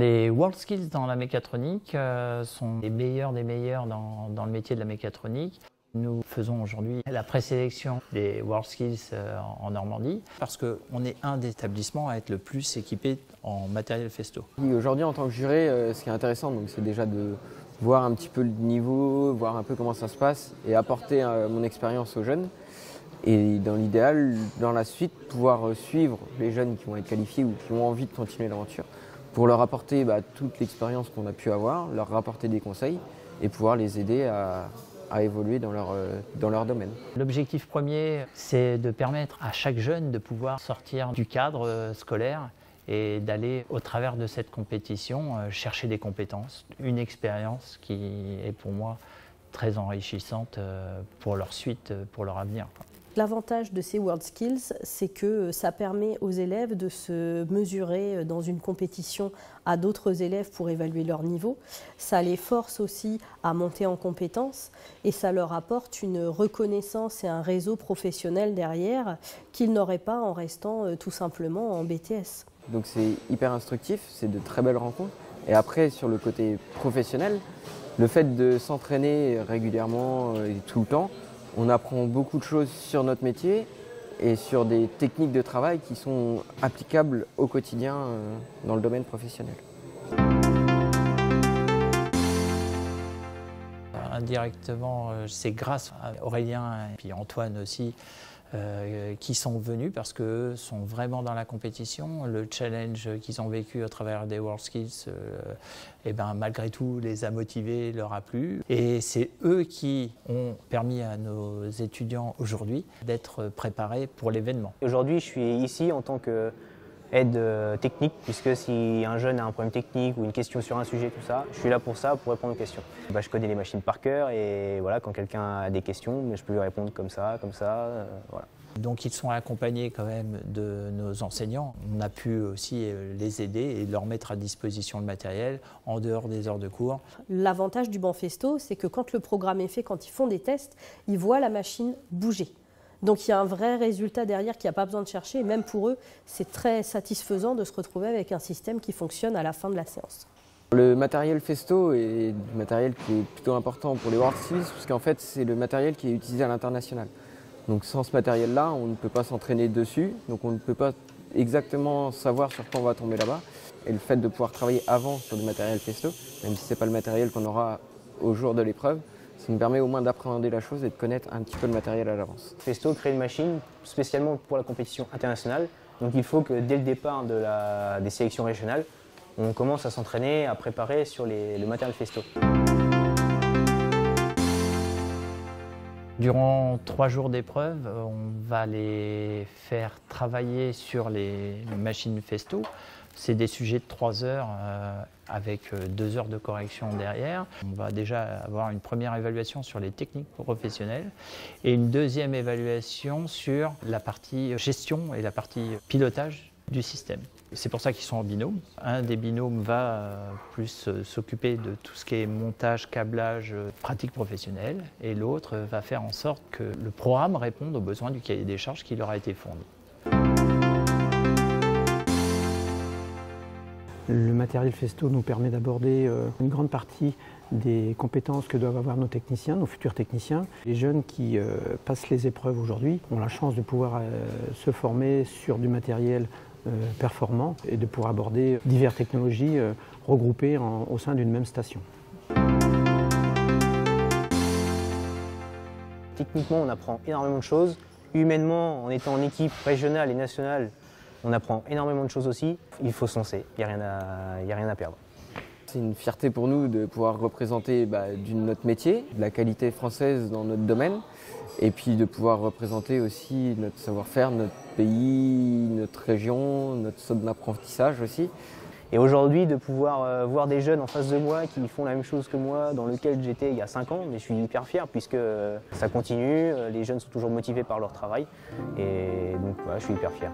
Les WorldSkills dans la mécatronique sont les meilleurs des meilleurs dans le métier de la mécatronique. Nous faisons aujourd'hui la présélection des WorldSkills en Normandie parce qu'on est un des établissements à être le plus équipé en matériel Festo. Aujourd'hui, en tant que juré, ce qui est intéressant, c'est déjà de voir un petit peu le niveau, voir un peu comment ça se passe et apporter mon expérience aux jeunes. Et dans l'idéal, dans la suite, pouvoir suivre les jeunes qui vont être qualifiés ou qui ont envie de continuer l'aventure pour leur apporter toute l'expérience qu'on a pu avoir, leur rapporter des conseils et pouvoir les aider à évoluer dans leur domaine. L'objectif premier, c'est de permettre à chaque jeune de pouvoir sortir du cadre scolaire et d'aller au travers de cette compétition chercher des compétences, une expérience qui est pour moi très enrichissante pour leur suite, pour leur avenir. L'avantage de ces WorldSkills, c'est que ça permet aux élèves de se mesurer dans une compétition à d'autres élèves pour évaluer leur niveau. Ça les force aussi à monter en compétences et ça leur apporte une reconnaissance et un réseau professionnel derrière qu'ils n'auraient pas en restant tout simplement en BTS. Donc c'est hyper instructif, c'est de très belles rencontres. Et après, sur le côté professionnel, le fait de s'entraîner régulièrement et tout le temps, on apprend beaucoup de choses sur notre métier et sur des techniques de travail qui sont applicables au quotidien dans le domaine professionnel. Indirectement, c'est grâce à Aurélien et puis Antoine aussi qui sont venus parce qu'eux sont vraiment dans la compétition. Le challenge qu'ils ont vécu à travers des WorldSkills, malgré tout, les a motivés, leur a plu. Et c'est eux qui ont permis à nos étudiants aujourd'hui d'être préparés pour l'événement. Aujourd'hui, je suis ici en tant qu'aide technique, puisque si un jeune a un problème technique ou une question sur un sujet, tout ça, je suis là pour ça, pour répondre aux questions. Je connais les machines par cœur et voilà, quand quelqu'un a des questions, je peux lui répondre comme ça, voilà. Donc ils sont accompagnés quand même de nos enseignants. On a pu aussi les aider et leur mettre à disposition le matériel en dehors des heures de cours. L'avantage du banc Festo, c'est que quand le programme est fait, quand ils font des tests, ils voient la machine bouger. Donc il y a un vrai résultat derrière qu'il n'y a pas besoin de chercher. Et même pour eux, c'est très satisfaisant de se retrouver avec un système qui fonctionne à la fin de la séance. Le matériel Festo est du matériel qui est plutôt important pour les WorldSkills, parce qu'en fait c'est le matériel qui est utilisé à l'international. Donc sans ce matériel-là, on ne peut pas s'entraîner dessus, donc on ne peut pas exactement savoir sur quoi on va tomber là-bas. Et le fait de pouvoir travailler avant sur du matériel Festo, même si ce n'est pas le matériel qu'on aura au jour de l'épreuve, ça nous permet au moins d'appréhender la chose et de connaître un petit peu le matériel à l'avance. Festo crée une machine spécialement pour la compétition internationale, donc il faut que dès le départ des sélections régionales, on commence à s'entraîner, à préparer sur le matériel Festo. Durant 3 jours d'épreuve, on va les faire travailler sur les machines Festo. C'est des sujets de 3 heures avec 2 heures de correction derrière. On va déjà avoir une première évaluation sur les techniques professionnelles et une deuxième évaluation sur la partie gestion et la partie pilotage du système. C'est pour ça qu'ils sont en binôme. Un des binômes va plus s'occuper de tout ce qui est montage, câblage, pratique professionnelle, et l'autre va faire en sorte que le programme réponde aux besoins du cahier des charges qui leur a été fourni. Le matériel Festo nous permet d'aborder une grande partie des compétences que doivent avoir nos techniciens, nos futurs techniciens. Les jeunes qui passent les épreuves aujourd'hui ont la chance de pouvoir se former sur du matériel performant et de pouvoir aborder diverses technologies regroupées au sein d'une même station. Techniquement, on apprend énormément de choses. Humainement, en étant en équipe régionale et nationale, on apprend énormément de choses aussi. Il faut se lancer, il n'y a rien à perdre. C'est une fierté pour nous de pouvoir représenter notre métier, de la qualité française dans notre domaine, et puis de pouvoir représenter aussi notre savoir-faire, notre pays, notre région, notre zone d'apprentissage aussi. Et aujourd'hui, de pouvoir voir des jeunes en face de moi qui font la même chose que moi, dans lequel j'étais il y a 5 ans, mais je suis hyper fier puisque ça continue, les jeunes sont toujours motivés par leur travail, et donc voilà, je suis hyper fier.